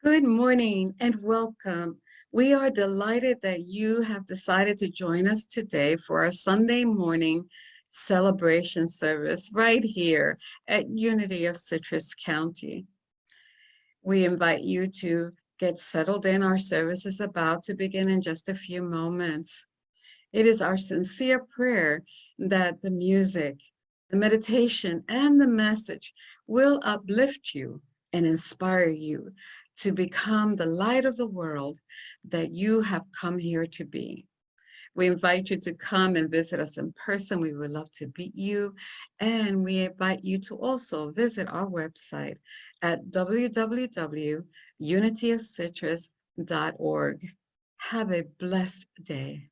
Good morning and welcome. We are delighted that you have decided to join us today for our Sunday morning celebration service right here at Unity of Citrus County. We invite you to get settled in. Our service is about to begin in just a few moments. It is our sincere prayer that the music, the meditation, and the message will uplift you and inspire you to become the light of the world that you have come here to be. We invite you to come and visit us in person. We would love to meet you. And we invite you to also visit our website at www.unityofcitrus.org. Have a blessed day.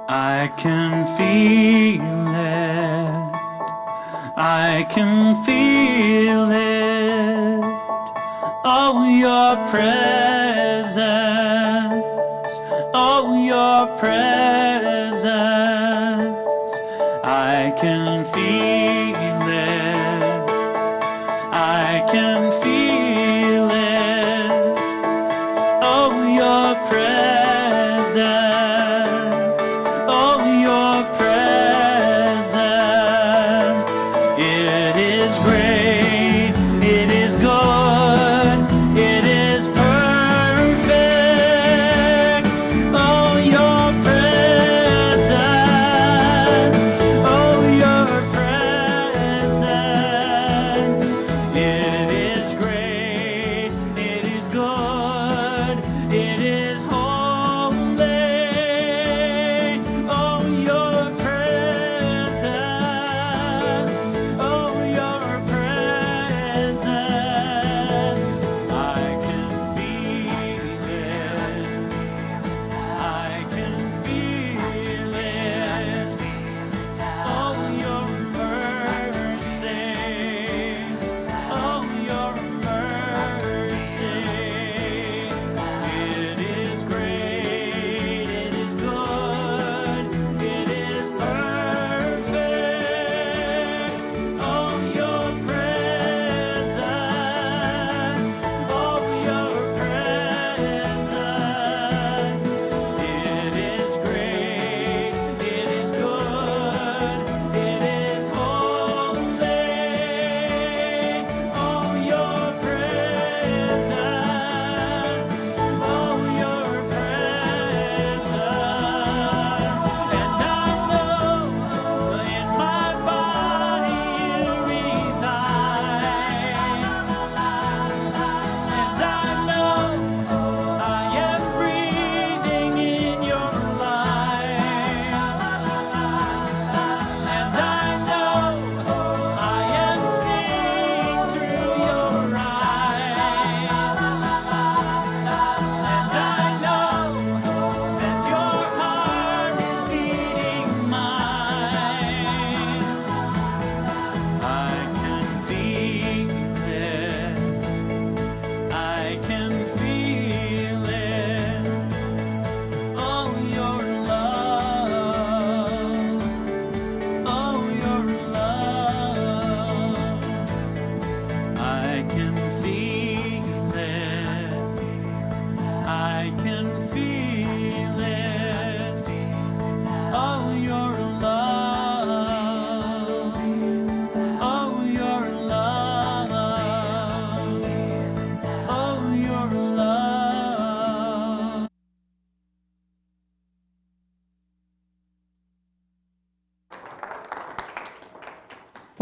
I can feel it. I can feel it. Oh, your presence. Oh, your presence. I can feel it. I can feel it. Oh, your presence. Oh, your presence. It is great. It is good. It is perfect. Oh, your presence. Oh, your presence.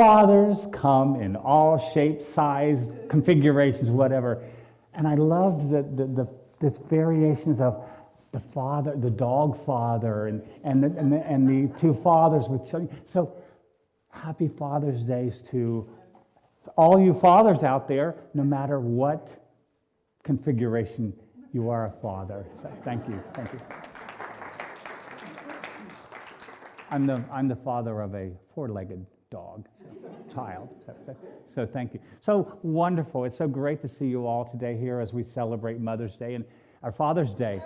fathers come in all shapes, size, configurations, whatever. And I loved this variations of the father, the dog father, and the two fathers with children. So happy Father's Days to all you fathers out there, no matter what configuration you are a father. So thank you. I'm the father of a four-legged dog, child. So thank you. So wonderful. It's so great to see you all today here as we celebrate Mother's Day and our Father's Day.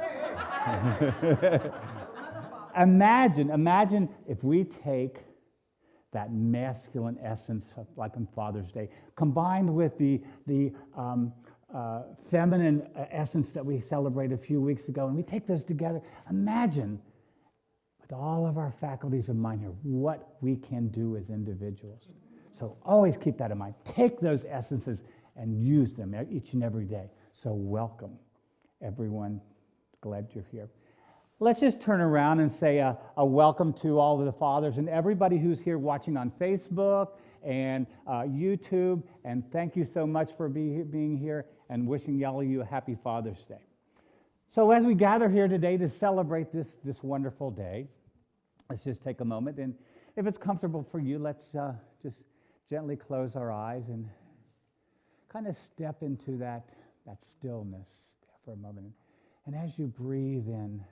Imagine if we take that masculine essence, like on Father's Day, combined with the feminine essence that we celebrated a few weeks ago, and we take those together. Imagine, with all of our faculties of mind here, what we can do as individuals. So always keep that in mind. Take those essences and use them each and every day. So welcome, everyone. Glad you're here. Let's just turn around and say a welcome to all of the fathers and everybody who's here watching on Facebook and YouTube. And thank you so much for being here, and wishing all of you a happy Father's Day. So as we gather here today to celebrate this wonderful day, let's just take a moment. And if it's comfortable for you, let's just gently close our eyes and kind of step into that stillness for a moment. And as you breathe in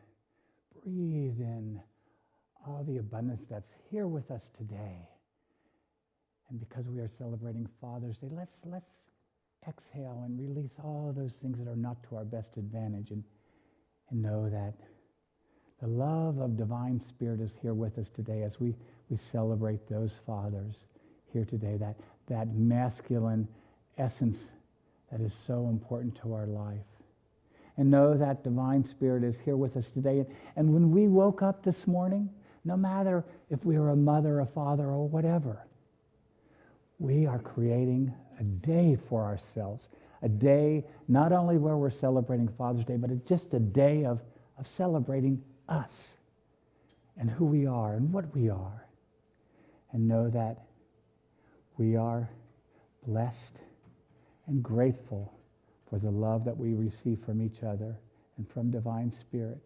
all the abundance that's here with us today. And because we are celebrating Father's Day, let's exhale and release all of those things that are not to our best advantage, and know that the love of Divine Spirit is here with us today as we celebrate those fathers here today, that masculine essence that is so important to our life. And know that Divine Spirit is here with us today. And when we woke up this morning, no matter if we were a mother, a father, or whatever, we are creating a day for ourselves. A day not only where we're celebrating Father's Day, but just a day of celebrating us and who we are and what we are. And know that we are blessed and grateful for the love that we receive from each other and from Divine Spirit.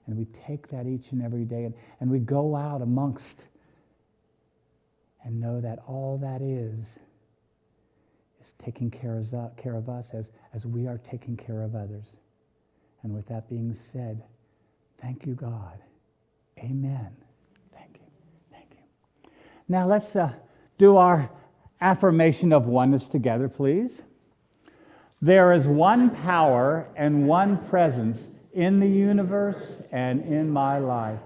And we take that each and every day, and we go out amongst and know that all that is taking care of us as we are taking care of others. And with that being said, thank you, God. Amen. Thank you. Now let's do our affirmation of oneness together, please. There is one power and one presence in the universe and in my life.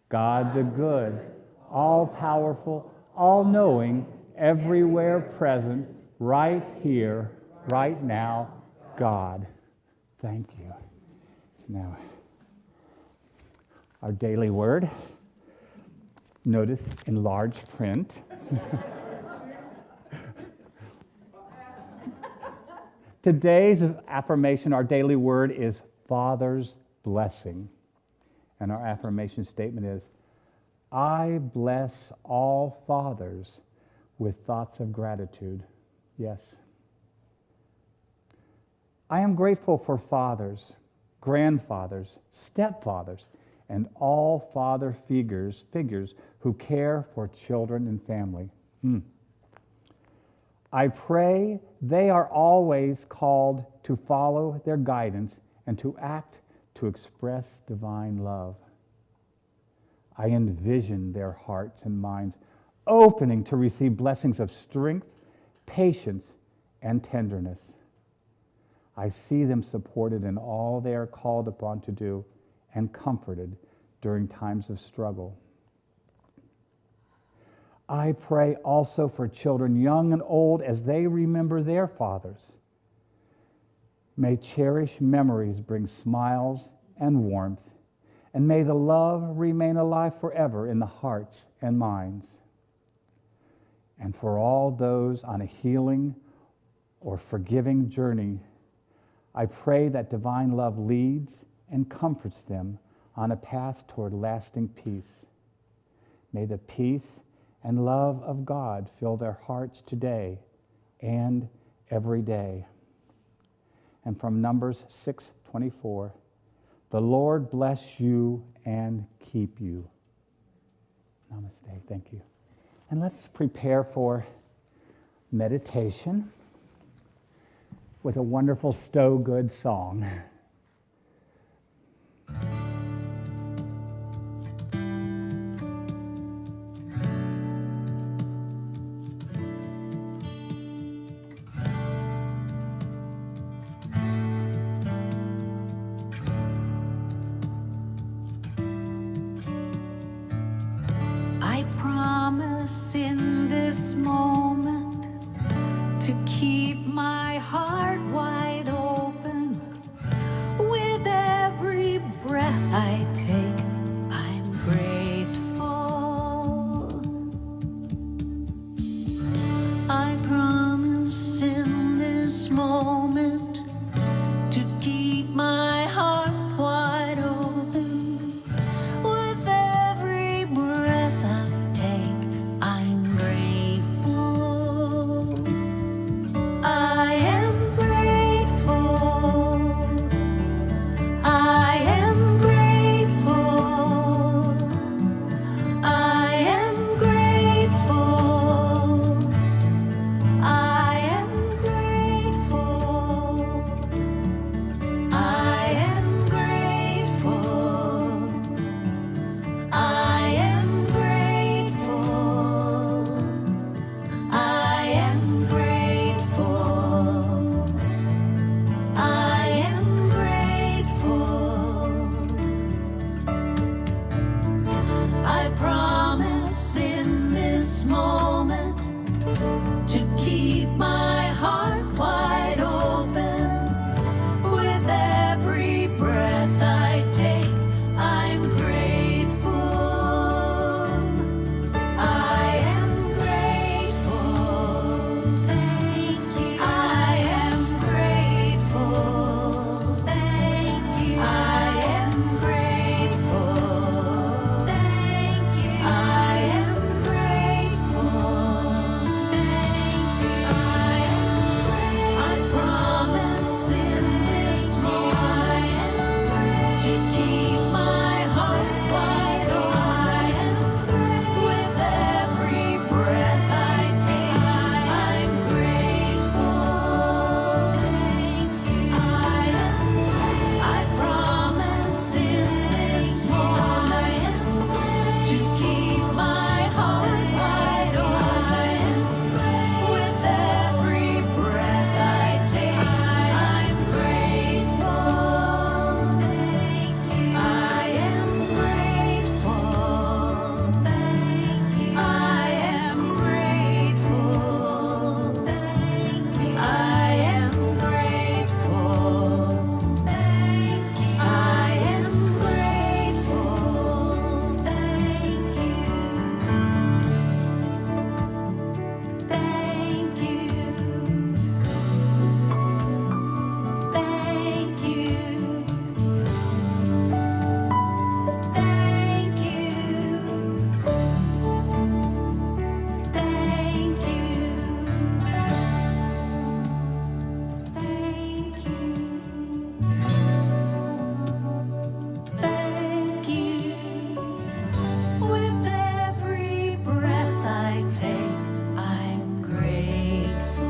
God the good, all-powerful, all-knowing, everywhere present, right here, right now, God. Thank you. Now, our daily word. Notice in large print. Today's affirmation, our daily word, is Father's blessing. And our affirmation statement is, I bless all fathers with thoughts of gratitude. Yes. I am grateful for fathers, grandfathers, stepfathers, and all father figures who care for children and family. I pray they are always called to follow their guidance and to act to express divine love. I envision their hearts and minds opening to receive blessings of strength, patience, and tenderness. I see them supported in all they are called upon to do and comforted during times of struggle. I pray also for children, young and old, as they remember their fathers. May cherished memories bring smiles and warmth, and may the love remain alive forever in the hearts and minds. And for all those on a healing or forgiving journey, I pray that divine love leads and comforts them on a path toward lasting peace. May the peace and love of God fill their hearts today and every day. And from Numbers 6:24, the Lord bless you and keep you. Namaste. Thank you. And let's prepare for meditation with a wonderful Stowe Good song. I promise in this moment to keep my heart wide open. With every breath I take, I'm grateful. I promise in this moment to keep my heart wide open. With every breath I take, I'm grateful. I am grateful. I am grateful. I am grateful. I am grateful. I am grateful. I am grateful. I am grateful. I am grateful. I promise in this moment to keep my heart wide open. With every breath I take, I'm grateful. I am grateful. Thank you. I am grateful. Thank you. I am grateful. Thank you. I am grateful. Thank you. I promise in this moment to keep my heart wide open. With every breath I take, I'm grateful. I promise in this moment to keep my heart wide open. With every breath I take, I'm grateful. I am grateful. I am grateful. I am grateful. I am grateful. Thank you. Thank you. Thank you. Thank you. Thank you. Thank you. With every breath I take, I'm grateful.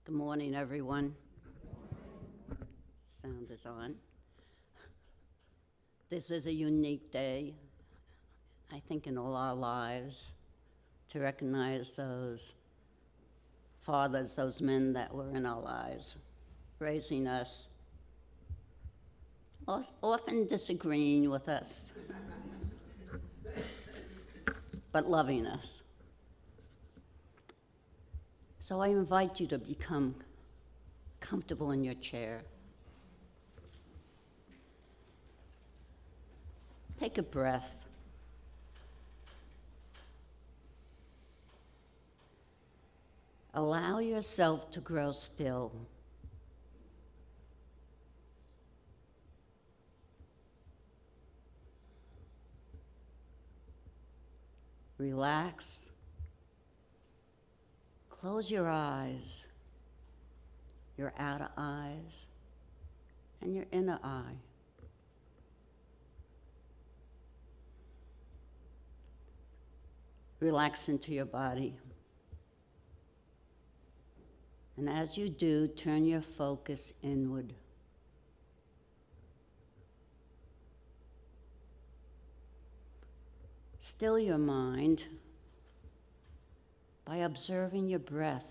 Good morning, everyone. Sound is on. This is a unique day, I think, in all our lives, to recognize those fathers, those men that were in our lives, raising us, often disagreeing with us, but loving us. So I invite you to become comfortable in your chair. Take a breath. Allow yourself to grow still. Relax. Close your eyes, your outer eyes, and your inner eye. Relax into your body. And as you do, turn your focus inward. Still your mind by observing your breath.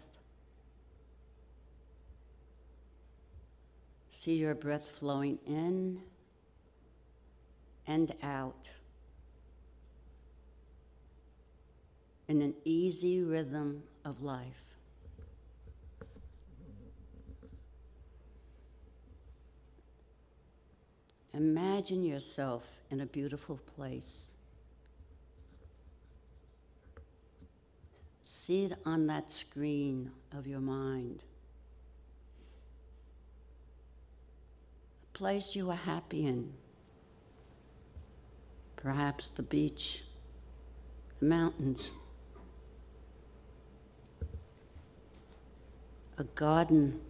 See your breath flowing in and out in an easy rhythm of life. Imagine yourself in a beautiful place. See it on that screen of your mind. A place you are happy in. Perhaps the beach, the mountains, a garden.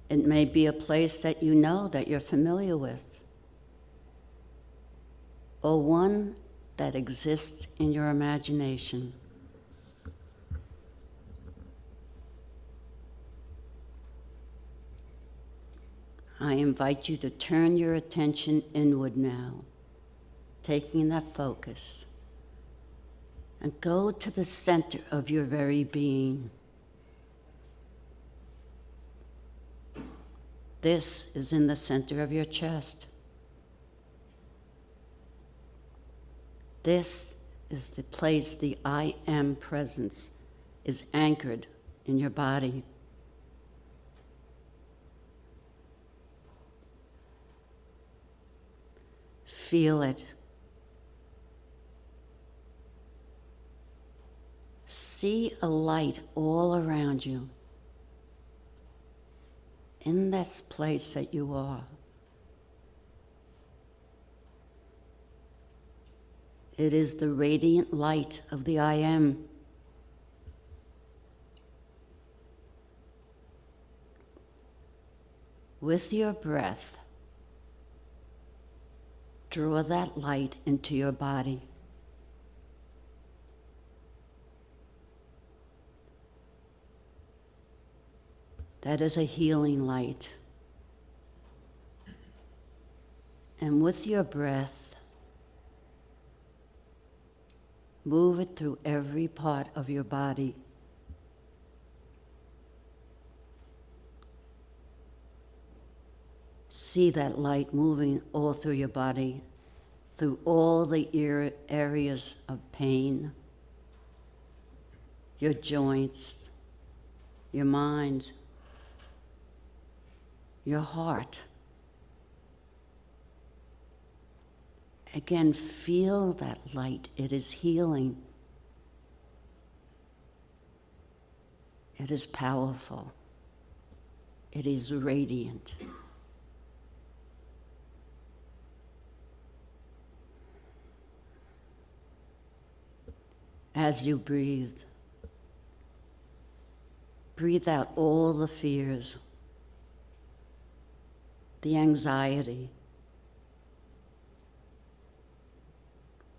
It may be a place that you know, that you're familiar with, or one that exists in your imagination. I invite you to turn your attention inward now, taking that focus, and go to the center of your very being. This is in the center of your chest. This is the place the I am presence is anchored in your body. Feel it. See a light all around you in this place that you are. It is the radiant light of the I am. With your breath, draw that light into your body. That is a healing light. And with your breath, move it through every part of your body. See that light moving all through your body, through all the areas of pain, your joints, your mind, your heart. Again, feel that light. It is healing. It is powerful. It is radiant. As you breathe, breathe out all the fears, the anxiety,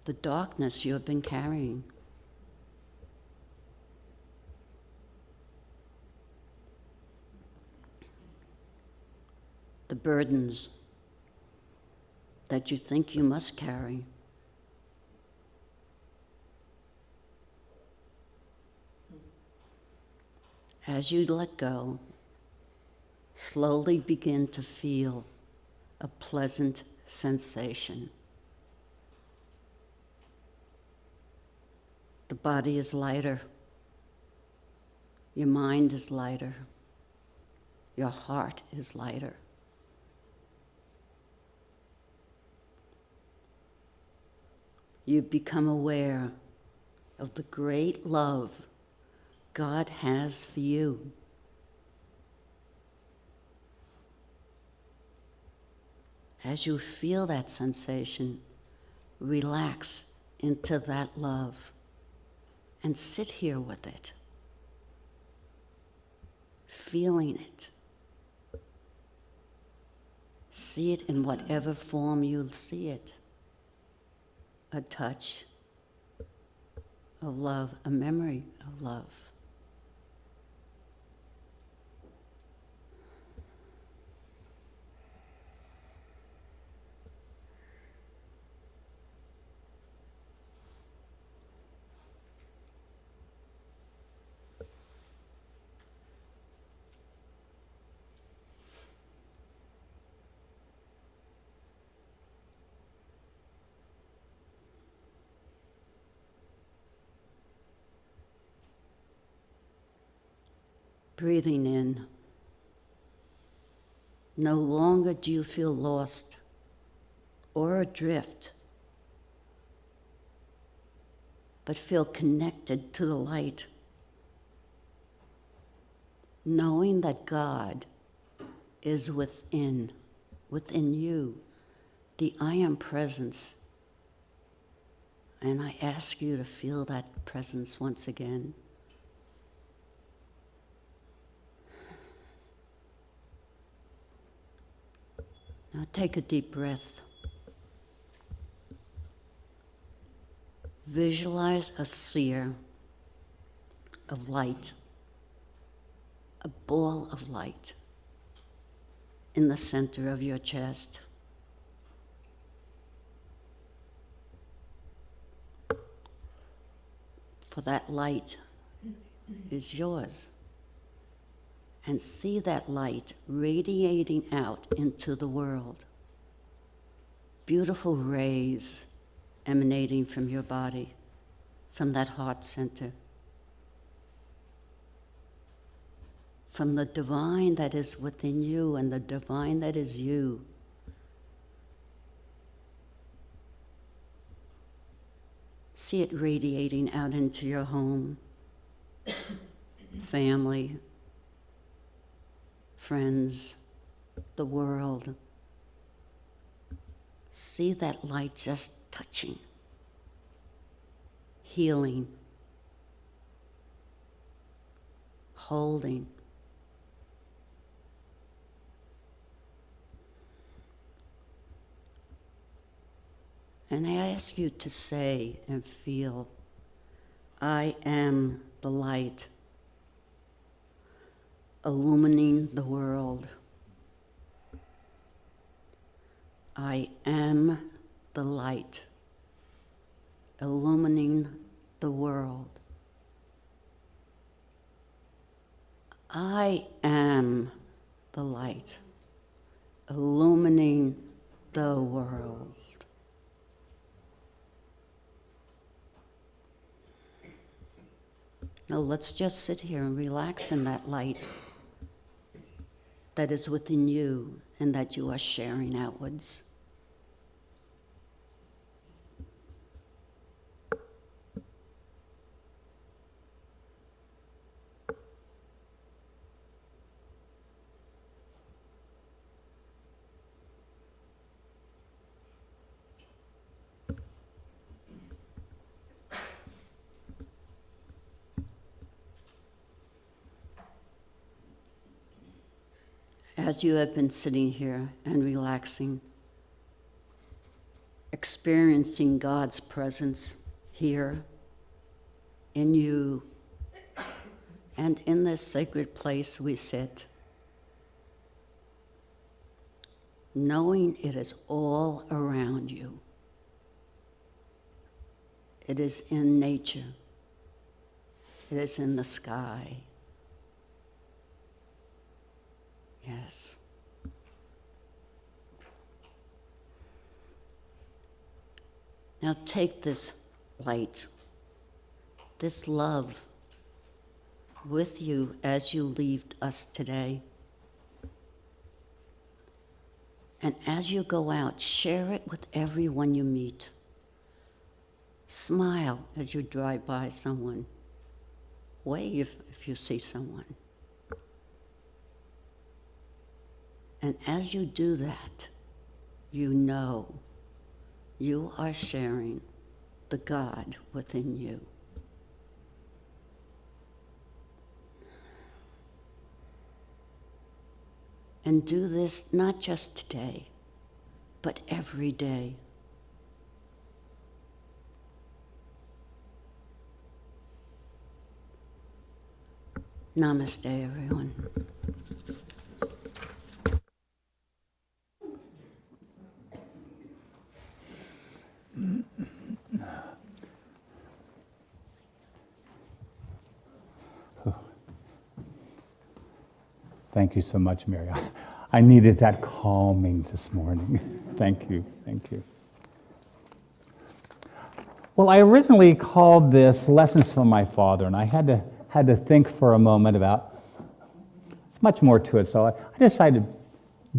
the darkness you have been carrying. The burdens that you think you must carry. As you let go, slowly begin to feel a pleasant sensation. The body is lighter. Your mind is lighter. Your heart is lighter. You become aware of the great love God has for you. As you feel that sensation, relax into that love and sit here with it, feeling it. See it in whatever form you see it. A touch of love, a memory of love. Breathing in. No longer do you feel lost or adrift, but feel connected to the light, knowing that God is within you, the I am presence. And I ask you to feel that presence once again. Now take a deep breath. Visualize a sphere of light, a ball of light in the center of your chest. For that light is yours. And see that light radiating out into the world. Beautiful rays emanating from your body, from that heart center, from the divine that is within you and the divine that is you. See it radiating out into your home, family, friends, the world. See that light just touching, healing, holding. And I ask you to say and feel, I am the light, illumining the world. I am the light, illumining the world. I am the light, illumining the world. Now let's just sit here and relax in that light that is within you and that you are sharing outwards. As you have been sitting here and relaxing, experiencing God's presence here in you and in this sacred place we sit, knowing it is all around you. It is in nature. It is in the sky. Yes. Now take this light, this love, with you as you leave us today. And as you go out, share it with everyone you meet. Smile as you drive by someone. Wave if you see someone. And as you do that, you know you are sharing the God within you. And do this not just today, but every day. Namaste, everyone. Thank you so much, Mary. I needed that calming this morning. Thank you, thank you. Well, I originally called this Lessons from My Father, and I had to think for a moment about, it's much more to it, so I decided,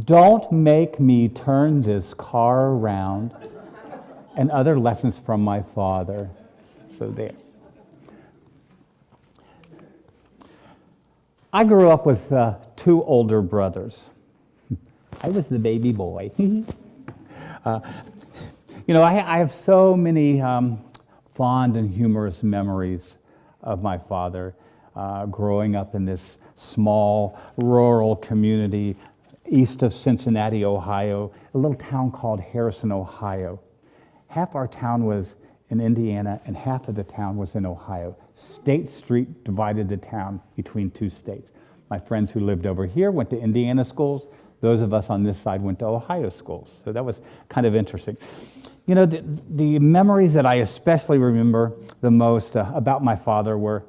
don't make me turn this car around, and other lessons from my father. So there. I grew up with 2 older brothers. I was the baby boy. I have so many fond and humorous memories of my father growing up in this small rural community east of Cincinnati, Ohio, a little town called Harrison, Ohio. Half our town was in Indiana and half of the town was in Ohio. State Street divided the town between 2 states. My friends who lived over here went to Indiana schools. Those of us on this side went to Ohio schools. So that was kind of interesting. You know, the memories that I especially remember the most about my father were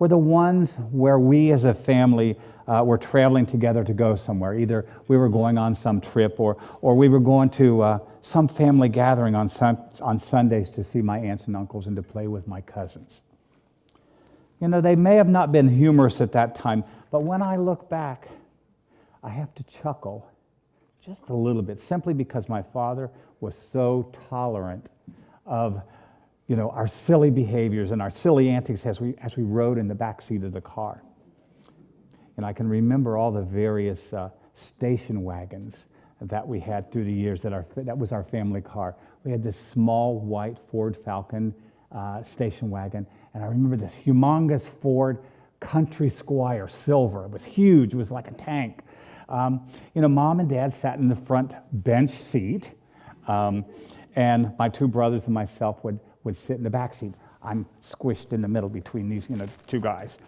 the ones where we as a family were traveling together to go somewhere. Either we were going on some trip or we were going to some family gathering on Sundays to see my aunts and uncles and to play with my cousins. You know, they may have not been humorous at that time, but when I look back, I have to chuckle just a little bit, simply because my father was so tolerant of, our silly behaviors and our silly antics as we rode in the back seat of the car. And I can remember all the various station wagons that we had through the years that was our family car. We had this small white Ford Falcon station wagon, and I remember this humongous Ford Country Squire Silver. It was huge. It was like a tank. Mom and Dad sat in the front bench seat, and my 2 brothers and myself would sit in the back seat. I'm squished in the middle between these, 2 guys.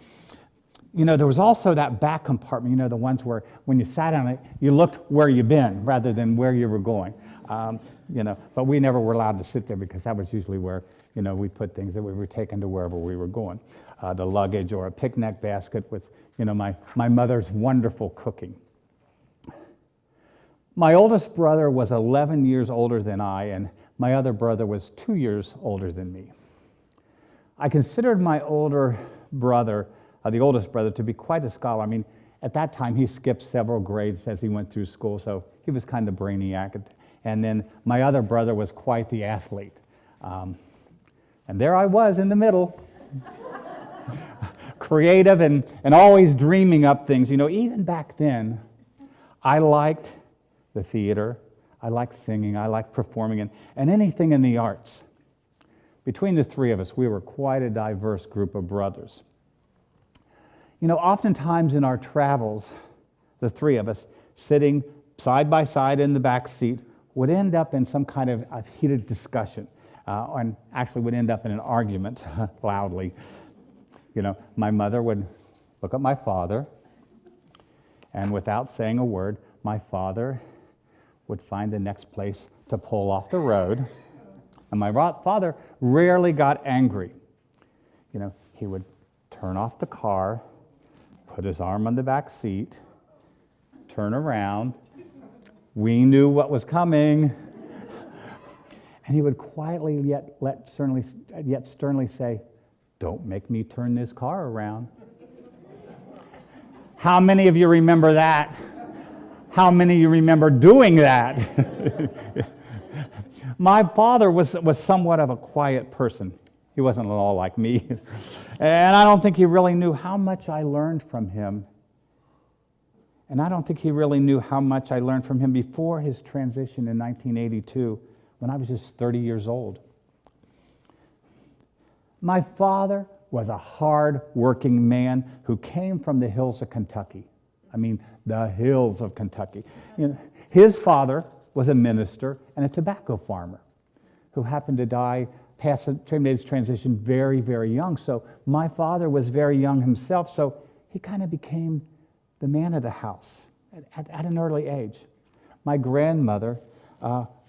There was also that back compartment, the ones where when you sat on it, you looked where you've been rather than where you were going. But we never were allowed to sit there because that was usually where, we put things that we were taking to wherever we were going. The luggage or a picnic basket with, my mother's wonderful cooking. My oldest brother was 11 years older than I, and my other brother was 2 years older than me. I considered my older brother, the oldest brother, to be quite a scholar. I mean, at that time, he skipped several grades as he went through school, so he was kind of brainiac. And then my other brother was quite the athlete. And there I was in the middle, creative and always dreaming up things. Even back then, I liked the theater, I liked singing, I liked performing, and anything in the arts. Between the 3 of us, we were quite a diverse group of brothers. Oftentimes in our travels, the 3 of us, sitting side by side in the back seat, would end up in some kind of a heated discussion, and actually would end up in an argument, loudly. My mother would look at my father, and without saying a word, my father would find the next place to pull off the road. And my father rarely got angry. He would turn off the car, put his arm on the back seat, turn around. We knew what was coming. And he would quietly yet sternly say, "Don't make me turn this car around." How many of you remember that? How many of you remember doing that? My father was somewhat of a quiet person. He wasn't at all like me. And I don't think he really knew how much I learned from him. And I don't think he really knew how much I learned from him before his transition in 1982, when I was just 30 years old. My father was a hard-working man who came from the hills of Kentucky. I mean, the hills of Kentucky. You know, his father was a minister and a tobacco farmer who happened to die, made his transition very, very young. So my father was very young himself, so he kind of became the man of the house at an early age. My grandmother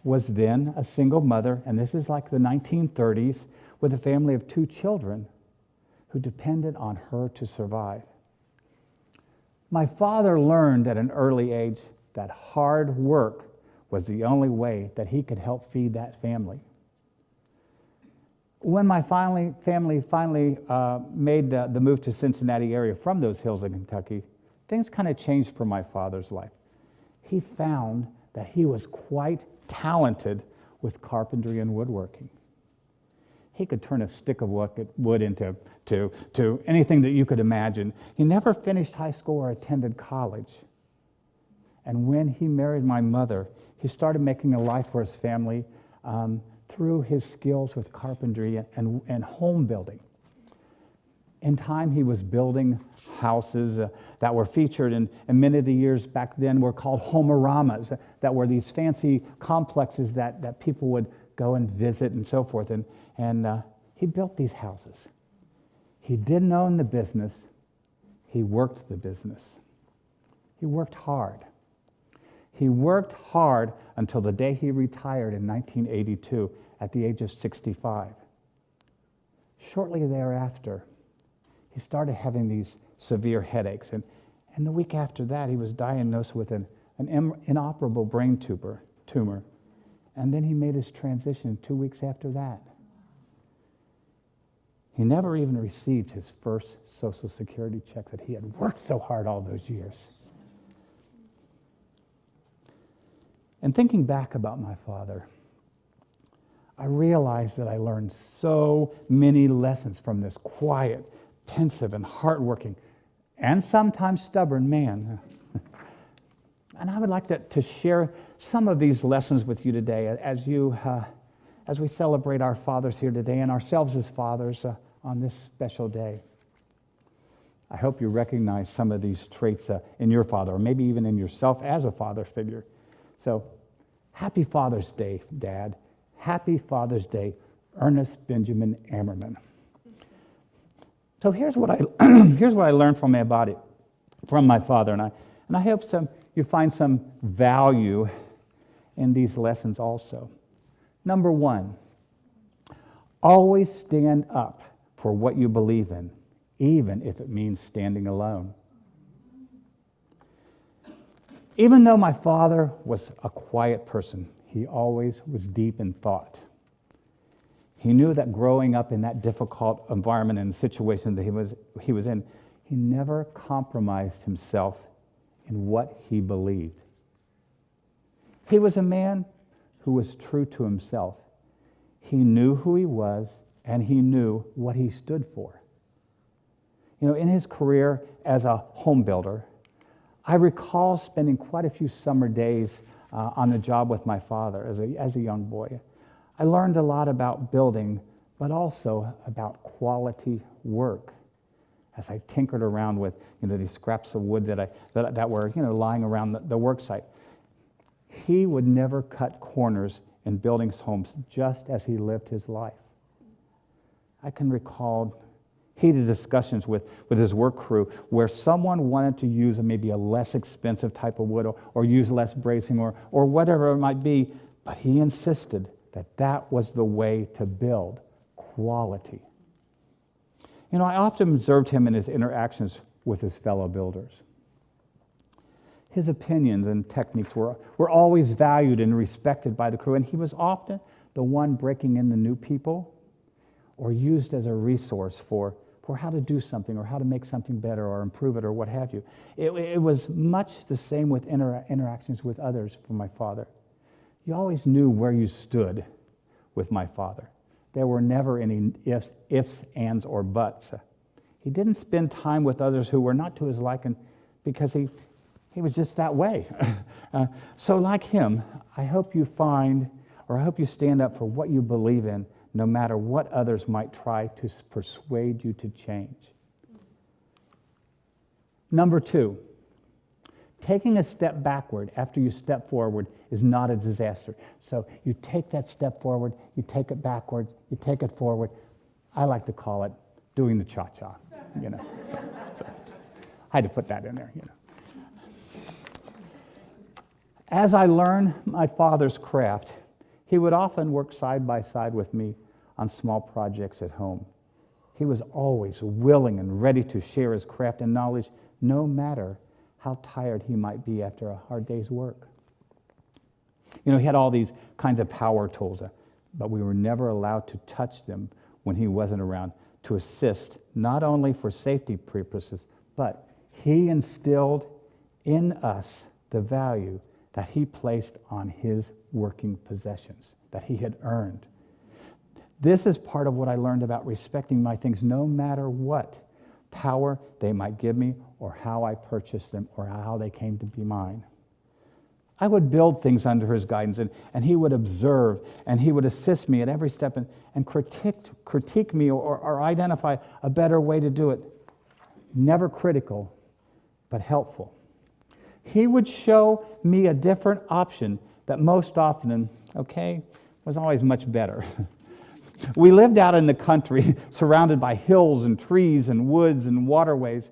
was then a single mother, and this is like the 1930s, with a family of 2 children who depended on her to survive. My father learned at an early age that hard work was the only way that he could help feed that family. When my family finally made the move to Cincinnati area from those hills of Kentucky, things kind of changed for my father's life. He found that he was quite talented with carpentry and woodworking. He could turn a stick of wood into anything that you could imagine. He never finished high school or attended college. And when he married my mother, he started making a life for his family through his skills with carpentry and home building. In time, he was building houses that were featured in many of the years back then were called homoramas, that were these fancy complexes that people would go and visit and so forth. And he built these houses. He didn't own the business. He worked the business. He worked hard. He worked hard until the day he retired in 1982 at the age of 65. Shortly thereafter, he started having these severe headaches. And the week after that, he was diagnosed with an inoperable brain tumor. And then he made his transition 2 weeks after that. He never even received his first Social Security check that he had worked so hard all those years. And thinking back about my father, I realized that I learned so many lessons from this quiet, pensive, and hardworking, and sometimes stubborn man. And I would like to share some of these lessons with you today as we celebrate our fathers here today and ourselves as fathers on this special day. I hope you recognize some of these traits in your father, or maybe even in yourself as a father figure. So, happy Father's Day, Dad. Happy Father's Day, Ernest Benjamin Ammerman. So here's what I learned from my father, and I hope you find some value in these lessons also. Number 1, always stand up for what you believe in, even if it means standing alone. Even though my father was a quiet person, he always was deep in thought. He knew that growing up in that difficult environment and situation that he was in, he never compromised himself in what he believed. He was a man who was true to himself. He knew who he was, and he knew what he stood for. You know, in his career as a home builder, I recall spending quite a few summer days on the job with my father as a young boy. I learned a lot about building, but also about quality work. As I tinkered around with these scraps of wood that were lying around the work site, he would never cut corners in building homes, just as he lived his life. I can recall heated discussions with his work crew where someone wanted to use maybe a less expensive type of wood or use less bracing or whatever it might be, but he insisted that was the way to build quality. I often observed him in his interactions with his fellow builders. His opinions and techniques were always valued and respected by the crew, and he was often the one breaking in the new people or used as a resource for or how to do something, or how to make something better, or improve it, or what have you. It was much the same with interactions with others for my father. You always knew where you stood with my father. There were never any ifs, ands, or buts. He didn't spend time with others who were not to his liking because he was just that way. So like him, I hope you find, or I hope you stand up for what you believe in, no matter what others might try to persuade you to change. Number 2, taking a step backward after you step forward is not a disaster. So you take that step forward, you take it backwards, you take it forward. I like to call it doing the cha-cha, you know. So I had to put that in there, you know. As I learned my father's craft, he would often work side by side with me on small projects at home. He was always willing and ready to share his craft and knowledge, no matter how tired he might be after a hard day's work. You know, he had all these kinds of power tools, but we were never allowed to touch them when he wasn't around to assist, not only for safety purposes, but he instilled in us the value that he placed on his working possessions, that he had earned. This is part of what I learned about respecting my things, no matter what power they might give me, or how I purchased them, or how they came to be mine. I would build things under his guidance, and he would observe, and he would assist me at every step and critique me or identify a better way to do it. Never critical, but helpful. He would show me a different option that most often, was always much better. We lived out in the country, surrounded by hills and trees and woods and waterways.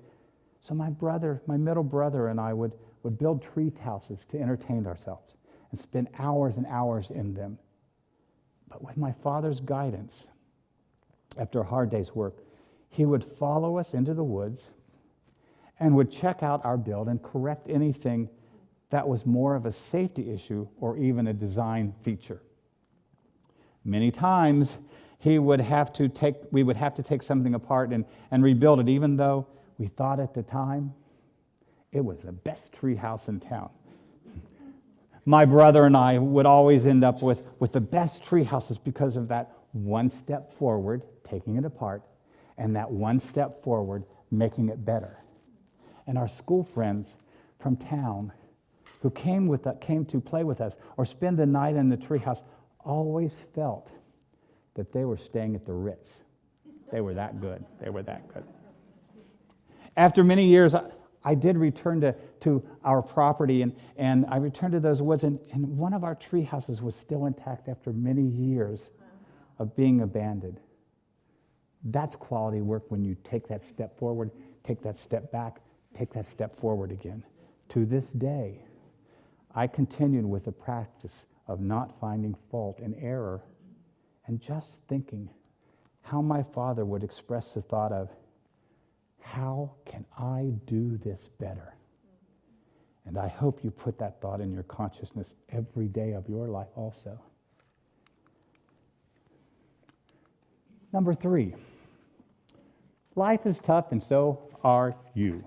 So my middle brother and I would build tree houses to entertain ourselves and spend hours and hours in them. But with my father's guidance, after a hard day's work, he would follow us into the woods and would check out our build and correct anything that was more of a safety issue or even a design feature. Many times, we would have to take something apart and rebuild it, even though we thought at the time it was the best tree house in town. My brother and I would always end up with the best tree houses because of that one step forward, taking it apart, and that one step forward, making it better. And our school friends from town who came to play with us or spend the night in the treehouse always felt that they were staying at the Ritz. They were that good. They were that good. After many years, I did return to our property, and I returned to those woods, and one of our tree houses was still intact after many years of being abandoned. That's quality work when you take that step forward, take that step back, take that step forward again. To this day, I continued with the practice of not finding fault and error and just thinking how my father would express the thought of, how can I do this better? And I hope you put that thought in your consciousness every day of your life also. Number 3, life is tough and so are you.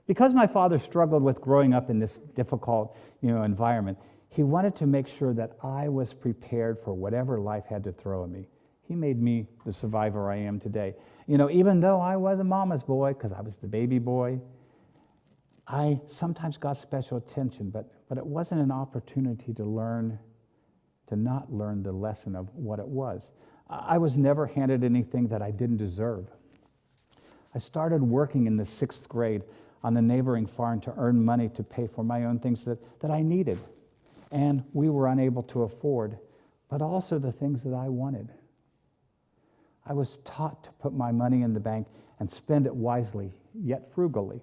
Because my father struggled with growing up in this difficult, environment, he wanted to make sure that I was prepared for whatever life had to throw at me. He made me the survivor I am today. Even though I was a mama's boy, because I was the baby boy, I sometimes got special attention, but it wasn't an opportunity to not learn the lesson of what it was. I was never handed anything that I didn't deserve. I started working in the 6th grade on the neighboring farm to earn money to pay for my own things that I needed and we were unable to afford, but also the things that I wanted. I was taught to put my money in the bank and spend it wisely, yet frugally.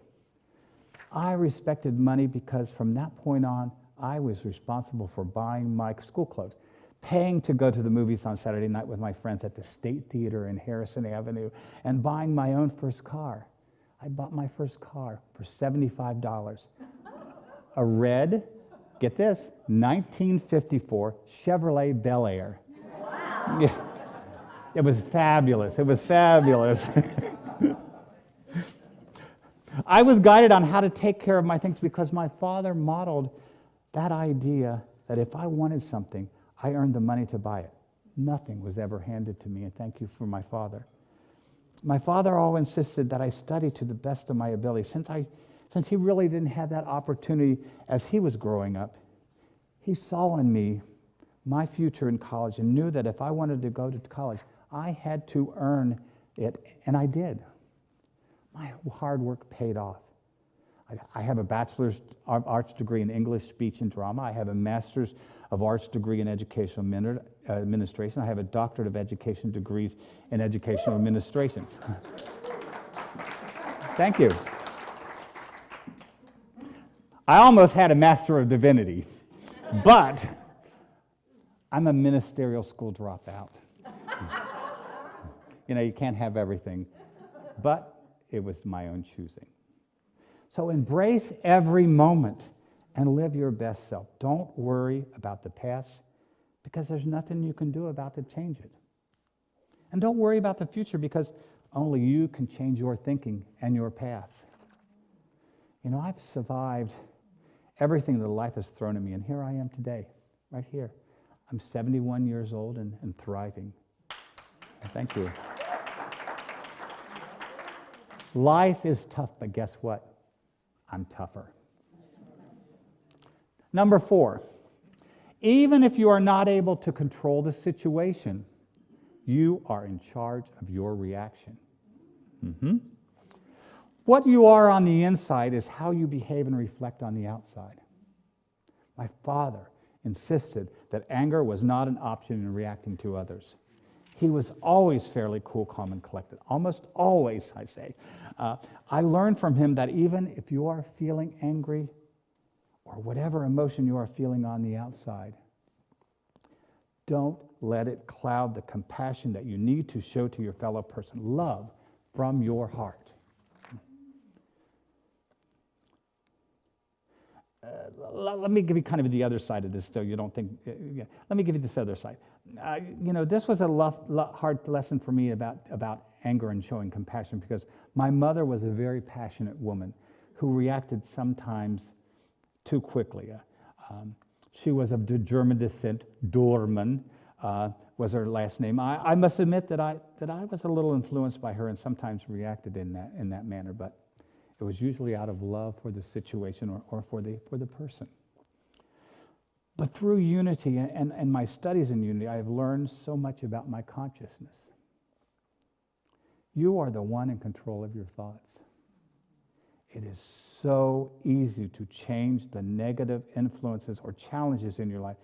I respected money because from that point on, I was responsible for buying my school clothes, paying to go to the movies on Saturday night with my friends at the State Theater in Harrison Avenue, and buying my own first car. I bought my first car for $75. A red, get this, 1954 Chevrolet Bel Air. Wow. Yeah. It was fabulous. It was fabulous. I was guided on how to take care of my things because my father modeled that idea that if I wanted something, I earned the money to buy it. Nothing was ever handed to me, and thank you for my father. My father always insisted that I study to the best of my ability. Since he really didn't have that opportunity as he was growing up, he saw in me my future in college and knew that if I wanted to go to college, I had to earn it, and I did. My hard work paid off. I have a bachelor's of arts degree in English, speech, and drama. I have a master's of arts degree in educational administration. I have a doctorate of education degrees in educational administration. Thank you. I almost had a master of divinity, but I'm a ministerial school dropout. You can't have everything, but it was my own choosing. So embrace every moment and live your best self. Don't worry about the past because there's nothing you can do about to change it. And don't worry about the future because only you can change your thinking and your path. I've survived everything that life has thrown at me, and here I am today, right here. I'm 71 years old and thriving. Thank you. Life is tough, but guess what? I'm tougher. Number 4, even if you are not able to control the situation, you are in charge of your reaction. What you are on the inside is how you behave and reflect on the outside. My father insisted that anger was not an option in reacting to others. He was always fairly cool, calm, and collected. Almost always, I say. I learned from him that even if you are feeling angry or whatever emotion you are feeling on the outside, don't let it cloud the compassion that you need to show to your fellow person. Love from your heart. Let me give you kind of the other side of this, so you don't think. Let me give you this other side. This was a hard lesson for me about anger and showing compassion because my mother was a very passionate woman who reacted sometimes too quickly. She was of German descent. Dorman was her last name. I must admit that I was a little influenced by her and sometimes reacted in that manner, but it was usually out of love for the situation or for the person. But through unity and my studies in unity, I have learned so much about my consciousness. You are the one in control of your thoughts. It is so easy to change the negative influences or challenges in your life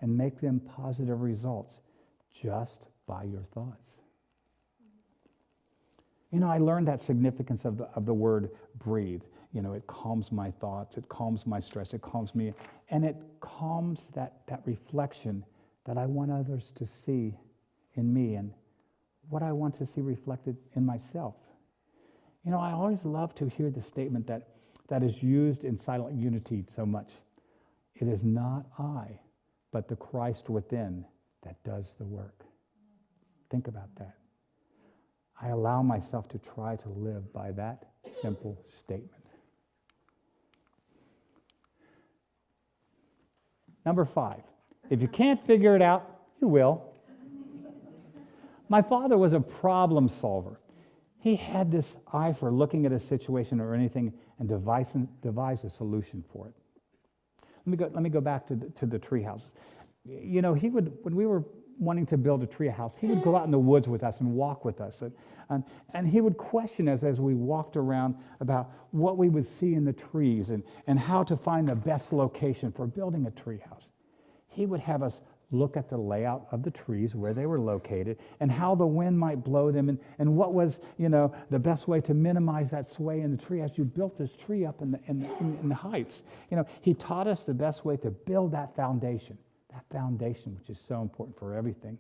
and make them positive results just by your thoughts. I learned that significance of the word breathe. It calms my thoughts, it calms my stress, it calms me, and it calms that reflection that I want others to see in me and what I want to see reflected in myself. I always love to hear the statement that is used in silent unity so much. It is not I, but the Christ within that does the work. Think about that. I allow myself to try to live by that simple statement. Number 5, if you can't figure it out, you will. My father was a problem solver. He had this eye for looking at a situation or anything and devise a solution for it. Let me go back to the tree house. He would, when we were wanting to build a tree house, he would go out in the woods with us and walk with us. And he would question us as we walked around about what we would see in the trees and how to find the best location for building a tree house. He would have us look at the layout of the trees, where they were located, and how the wind might blow them, and what was, the best way to minimize that sway in the tree as you built this tree up in the heights. He taught us the best way to build that foundation which is so important for everything.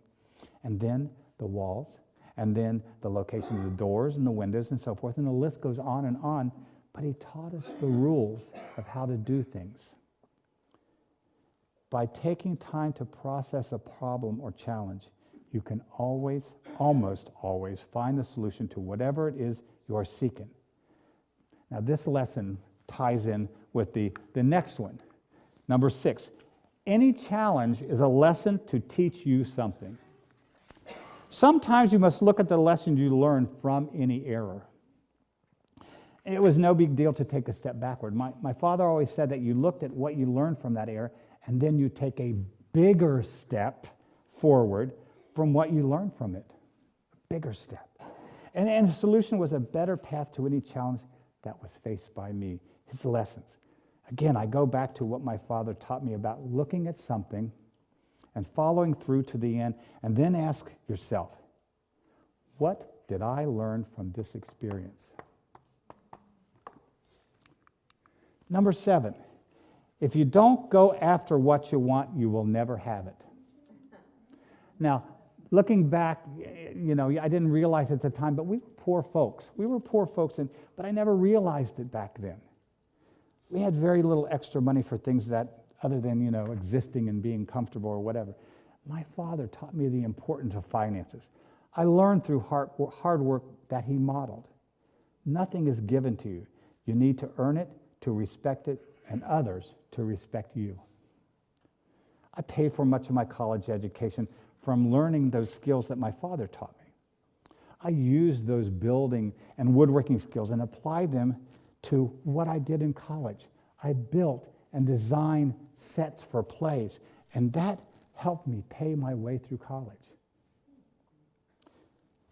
And then the walls, and then the location of the doors and the windows and so forth, and the list goes on, but he taught us the rules of how to do things. By taking time to process a problem or challenge, you can always, almost always, find the solution to whatever it is you're seeking. Now, this lesson ties in with the next one. Number 6, any challenge is a lesson to teach you something. Sometimes you must look at the lessons you learned from any error. It was no big deal to take a step backward. My father always said that you looked at what you learned from that error, and then you take a bigger step forward from what you learned from it. A bigger step. And the solution was a better path to any challenge that was faced by me, his lessons. Again, I go back to what my father taught me about looking at something and following through to the end, and then ask yourself, what did I learn from this experience? Number 7, if you don't go after what you want, you will never have it. Now, looking back, I didn't realize at the time, but we were poor folks. But I never realized it back then. We had very little extra money for things that, other than, existing and being comfortable or whatever. My father taught me the importance of finances. I learned through hard work that he modeled. Nothing is given to you. You need to earn it, to respect it, and others to respect you. I paid for much of my college education from learning those skills that my father taught me. I used those building and woodworking skills and applied them to what I did in college. I built and designed sets for plays, and that helped me pay my way through college.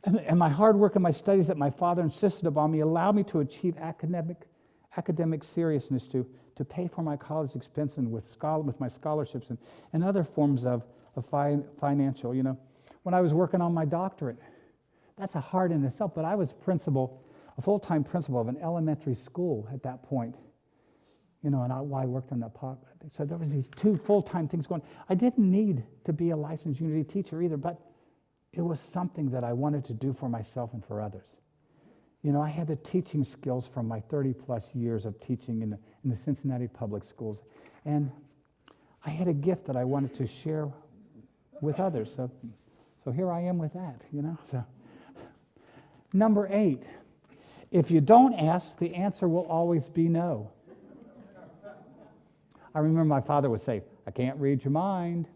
And my hard work and my studies that my father insisted upon me allowed me to achieve academic seriousness to pay for my college expense and with my scholarships and other forms of financial. When I was working on my doctorate, that's a hard in itself, but I was a full-time principal of an elementary school at that point. And I worked on that pot. So there was these 2 full-time things going. I didn't need to be a licensed Unity teacher either, but it was something that I wanted to do for myself and for others. I had the teaching skills from my 30-plus years of teaching in the Cincinnati public schools, and I had a gift that I wanted to share with others. So here I am with that, So, number 8, if you don't ask, the answer will always be no. I remember my father would say, I can't read your mind.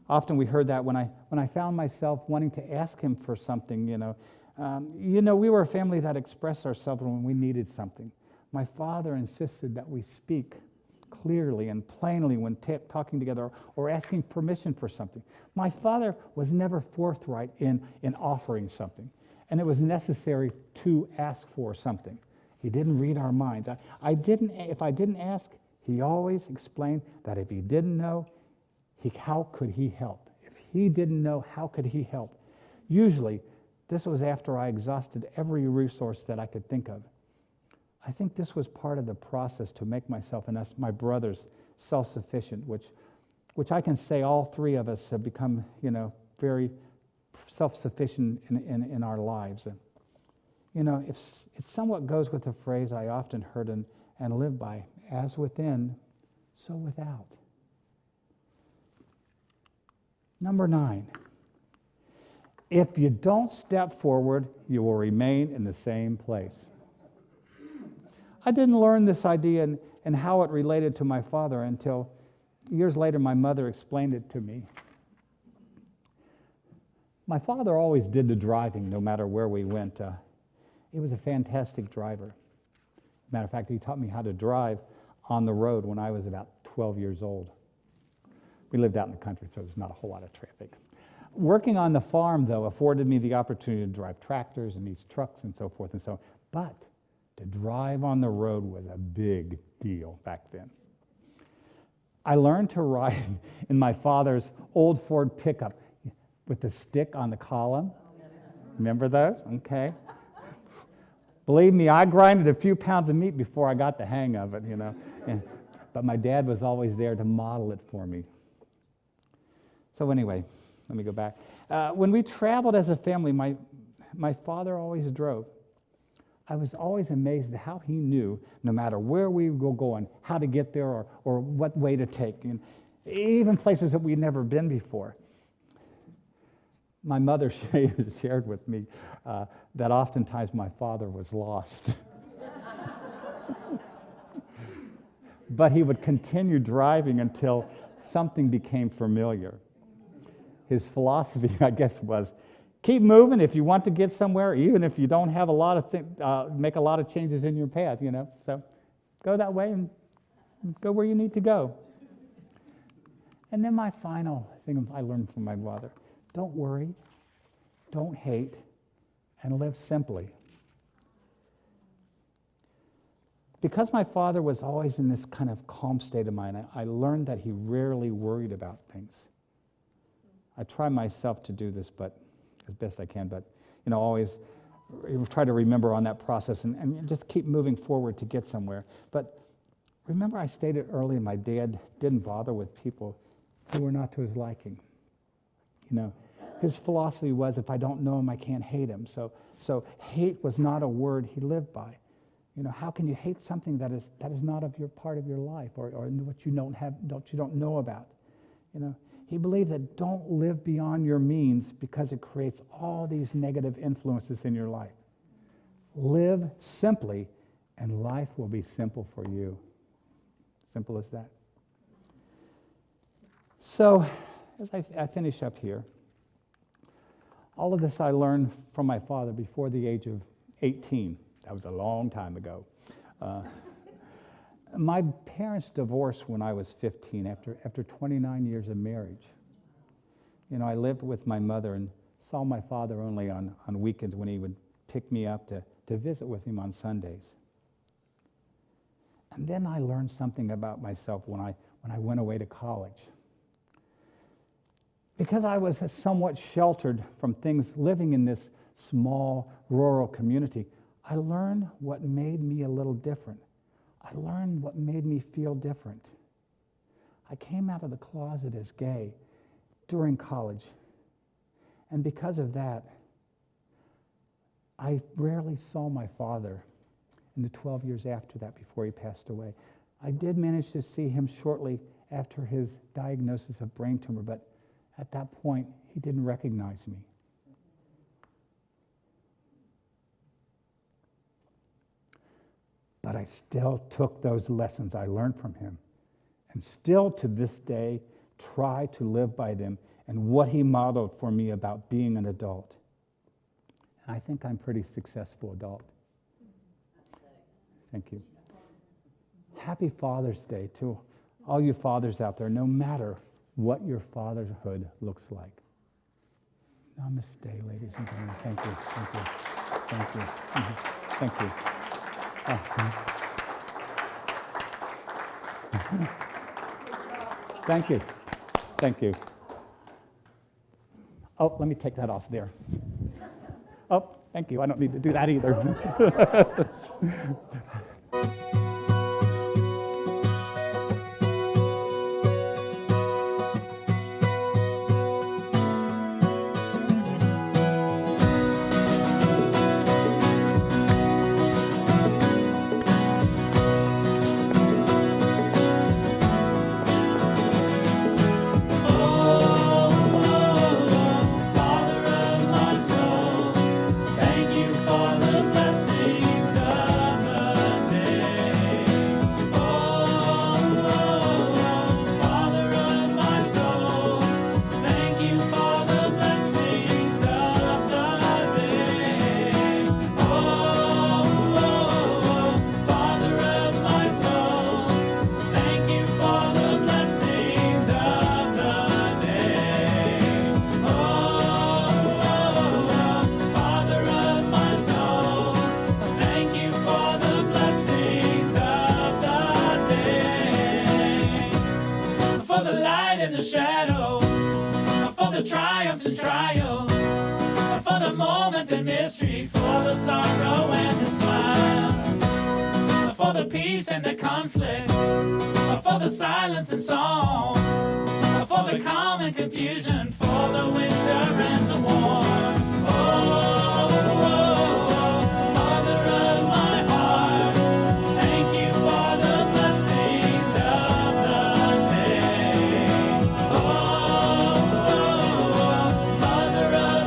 Often we heard that when I found myself wanting to ask him for something, we were a family that expressed ourselves when we needed something. My father insisted that we speak clearly and plainly when talking together or asking permission for something. My father was never forthright in offering something, and it was necessary to ask for something. He didn't read our minds. If I didn't ask, he always explained that if he didn't know, how could he help? If he didn't know, how could he help? Usually, this was after I exhausted every resource that I could think of. I think this was part of the process to make myself and my brothers self-sufficient, which I can say all 3 of us have become, very self-sufficient in our lives. And, it somewhat goes with a phrase I often heard and live by, as within, so without. Number 9, if you don't step forward, you will remain in the same place. I didn't learn this idea and how it related to my father until years later my mother explained it to me. My father always did the driving no matter where we went. He was a fantastic driver. Matter of fact, he taught me how to drive on the road when I was about 12 years old. We lived out in the country, so there's not a whole lot of traffic. Working on the farm, though, afforded me the opportunity to drive tractors and these trucks and so forth and so on. But to drive on the road was a big deal back then. I learned to ride in my father's old Ford pickup with the stick on the column. Remember those? Okay. Believe me, I grinded a few pounds of meat before I got the hang of it, But my dad was always there to model it for me. So anyway, let me go back. When we traveled as a family, my father always drove. I was always amazed at how he knew, no matter where we were going, how to get there or what way to take, even places that we'd never been before. My mother shared with me that oftentimes my father was lost. But he would continue driving until something became familiar. His philosophy, I guess, was keep moving if you want to get somewhere, even if you don't have a lot of make a lot of changes in your path, you know. So go that way and go where you need to go. And then my final thing I learned from my mother, don't worry, don't hate, and live simply. Because my father was always in this kind of calm state of mind, I learned that he rarely worried about things. I try myself to do this, but as best I can, but always try to remember on that process and just keep moving forward to get somewhere. But remember I stated earlier, my dad didn't bother with people who were not to his liking. His philosophy was, if I don't know him, I can't hate him. So hate was not a word he lived by. How can you hate something that is not of your part of your life or what you don't know about? He believed that don't live beyond your means because it creates all these negative influences in your life. Live simply, and life will be simple for you. Simple as that. So, as I finish up here, all of this I learned from my father before the age of 18. That was a long time ago. My parents divorced when I was 15 after 29 years of marriage. I lived with my mother and saw my father only on weekends when he would pick me up to visit with him on Sundays. And then I learned something about myself when I went away to college. Because I was somewhat sheltered from things living in this small rural community, I learned what made me a little different. I learned what made me feel different. I came out of the closet as gay during college. And because of that, I rarely saw my father in the 12 years after that before he passed away. I did manage to see him shortly after his diagnosis of brain tumor, but at that point, he didn't recognize me. But I still took those lessons I learned from him and still to this day try to live by them and what he modeled for me about being an adult. And I think I'm a pretty successful adult. Thank you. Happy Father's Day to all you fathers out there, no matter what your fatherhood looks like. Namaste, ladies and gentlemen. Thank you. Thank you. Thank you. Thank you. Thank you. Thank you. Oh, let me take that off there. Oh, thank you. I don't need to do that either. the shadow, for the triumphs and trials, for the moment and mystery, for the sorrow and the smile, for the peace and the conflict, for the silence and song, for the calm and confusion, for the winter and the warm. Oh, mother of my heart, thank you for the blessings of the day. Oh, mother of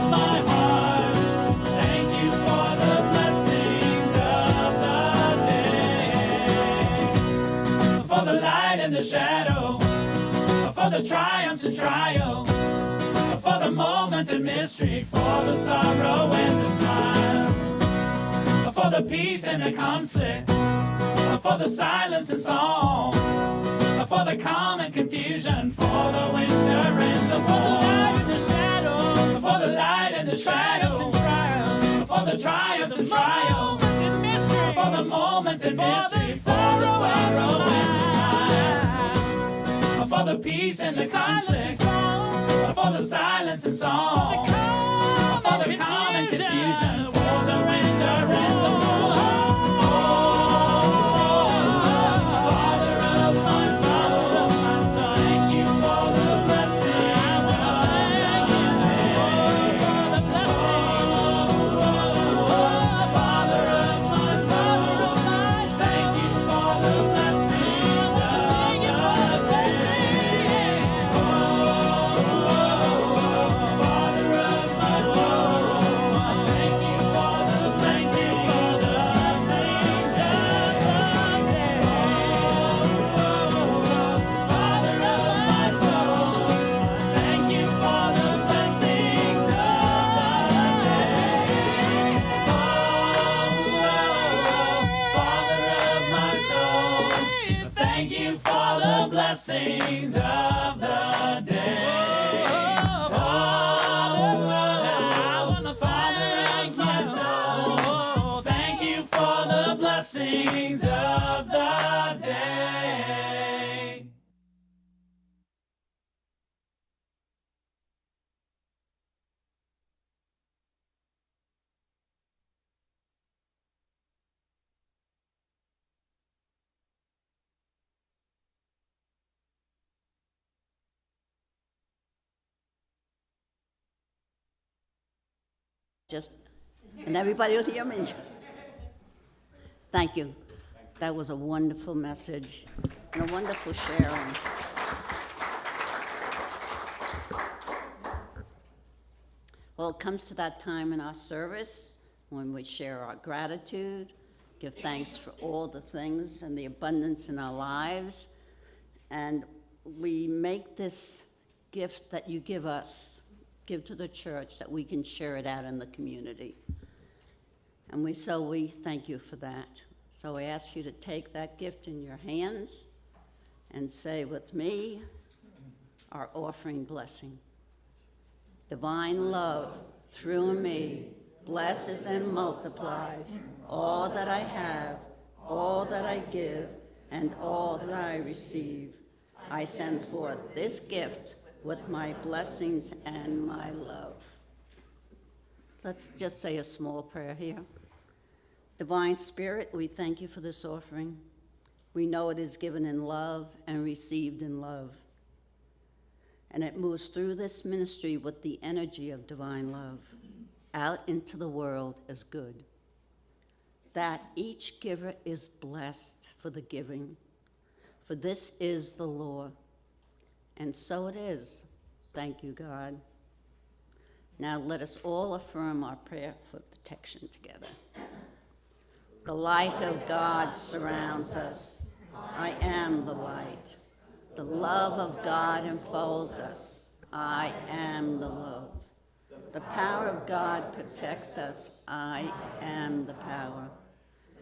shadow, for the triumphs and trials, for the moment and mystery, for the sorrow and the smile, for the peace and the conflict, for the silence and song, for the calm and confusion, for the winter and the fall, for the light and the shadow, for the triumphs and trials, for the moment and mystery, for the sorrow and the smile, for the peace and the conflict, for the silence and song, for the calm and confusion, for the winter and the fall. Father of my soul, thank you for the blessings of the day. Father of my soul, thank you for the blessings of the day. Father of my soul, thank you for the blessings of the day. Father of my soul, thank you for the blessings of the day. Father of my soul, thank you for the blessings of the day. Father of my soul, thank you for the blessings of the day. And everybody will hear me. Thank you. That was a wonderful message and a wonderful sharing. Well, it comes to that time in our service when we share our gratitude, give thanks for all the things and the abundance in our lives, and we make this gift that you give us, give to the church, that we can share it out in the community. And we thank you for that. So I ask you to take that gift in your hands and say with me our offering blessing. Divine love through me blesses and multiplies all that I have, all that I give, and all that I receive. I send forth this gift with my blessings and my love. Let's just say a small prayer here. Divine Spirit, we thank you for this offering. We know it is given in love and received in love. And it moves through this ministry with the energy of divine love out into the world as good. That each giver is blessed for the giving, for this is the law. And so it is. Thank you, God. Now let us all affirm our prayer for protection together. The light of God surrounds us. I am the light. The love of God enfolds us. I am the love. The power of God protects us. I am the power.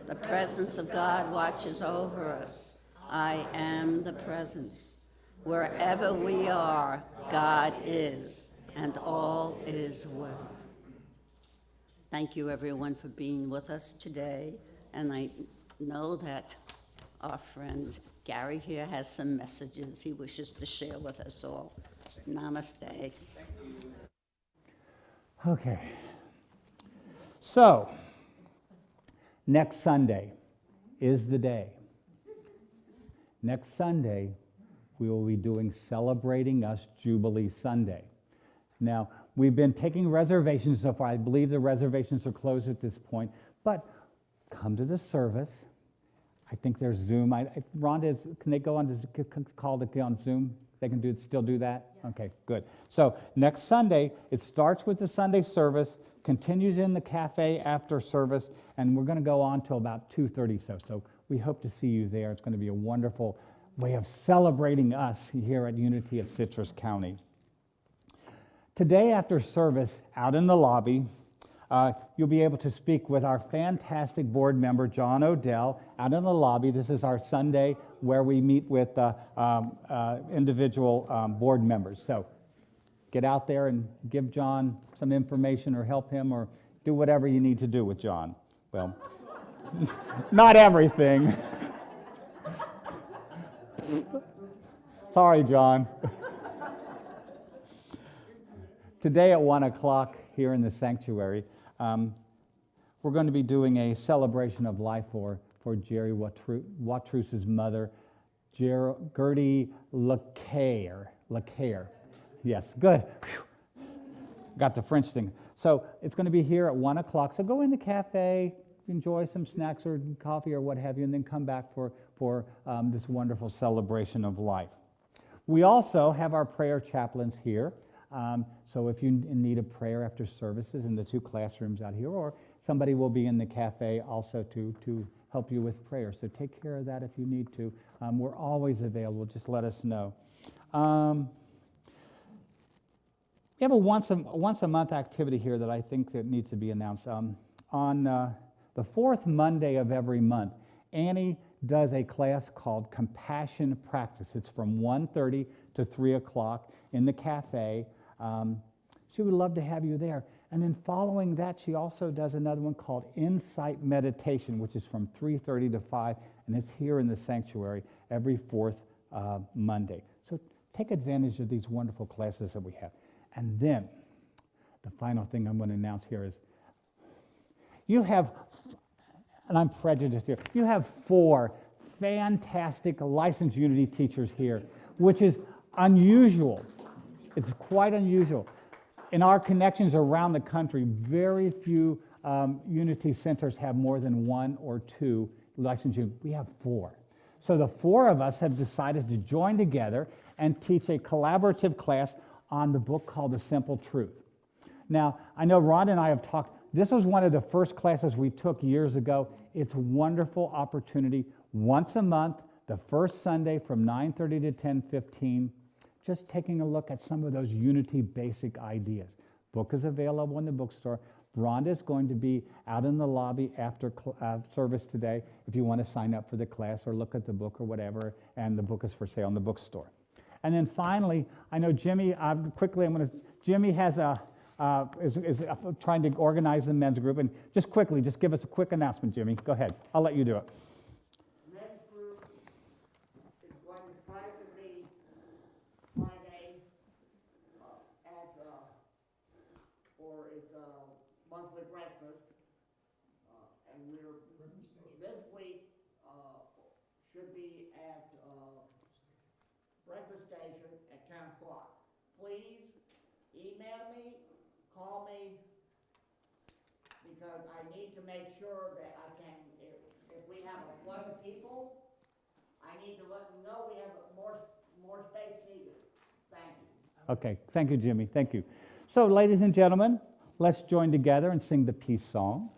The presence of God watches over us. I am the presence. Wherever we are, God is, and all is well. Thank you, everyone, for being with us today. And I know that our friend Gary here has some messages he wishes to share with us all. Namaste. Okay. So, next Sunday is the day. Next Sunday, we will be doing Celebrating Us Jubilee Sunday. Now, we've been taking reservations so far. I believe the reservations are closed at this point, but come to the service. I think there's Zoom. Rhonda, can they go on to call to get on Zoom? They can still do that? Yes. Okay, good. So next Sunday, it starts with the Sunday service, continues in the cafe after service, and we're going to go on till about 2:30 so. So we hope to see you there. It's going to be a wonderful way of celebrating us here at Unity of Citrus County. Today after service, out in the lobby, you'll be able to speak with our fantastic board member, John Odell, out in the lobby. This is our Sunday where we meet with individual board members. So get out there and give John some information or help him or do whatever you need to do with John. Well, not everything. Sorry, John. Today at 1 o'clock here in the sanctuary, we're going to be doing a celebration of life for Jerry Watruse's mother, Gertie LeCaire. Yes, good. Whew. Got the French thing. So it's going to be here at 1 o'clock. So go in the cafe, enjoy some snacks or coffee or what have you, and then come back for this wonderful celebration of life. We also have our prayer chaplains here. So if you need a prayer after services in the 2 classrooms out here, or somebody will be in the cafe also to help you with prayer. So take care of that if you need to. We're always available. Just let us know. We have a once a month activity here that I think that needs to be announced. On the 4th Monday of every month, Annie does a class called Compassion Practice. It's from 1:30 to 3 o'clock in the cafe. She would love to have you there. And then following that, she also does another one called Insight Meditation, which is from 3:30 to 5, and it's here in the sanctuary every 4th Monday. So take advantage of these wonderful classes that we have. And then the final thing I'm going to announce here is you have, and I'm prejudiced here, you have 4 fantastic licensed Unity teachers here, which is unusual. It's quite unusual. In our connections around the country, very few Unity centers have more than 1 or 2 licensed Unity. We have 4. So the 4 of us have decided to join together and teach a collaborative class on the book called The Simple Truth. Now, I know Ron and I have talked. This was one of the first classes we took years ago. It's a wonderful opportunity. Once a month, the first Sunday from 9:30 to 10:15, just taking a look at some of those Unity basic ideas. Book is available in the bookstore. Rhonda is going to be out in the lobby after service today if you want to sign up for the class or look at the book or whatever, and the book is for sale in the bookstore. And then finally, I know Jimmy, Jimmy has is trying to organize the men's group, and just give us a quick announcement, Jimmy. Go ahead. I'll let you do it. Men's group is going to try to meet Friday for its monthly breakfast, and this week should be at breakfast station at 10 o'clock. Please email me, call me, because I need to make sure that I can, if we have a flood of people, I need to let them know we have more space needed. Thank you. Okay, thank you, Jimmy. Thank you. So, ladies and gentlemen, let's join together and sing the peace song.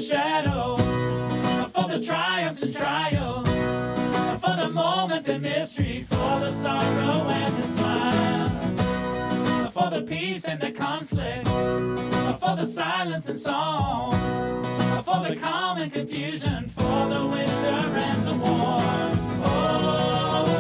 shadow, for the triumphs and trials, for the moment and mystery, for the sorrow and the smile, for the peace and the conflict, for the silence and song, for the calm and confusion, for the winter and the war. Oh,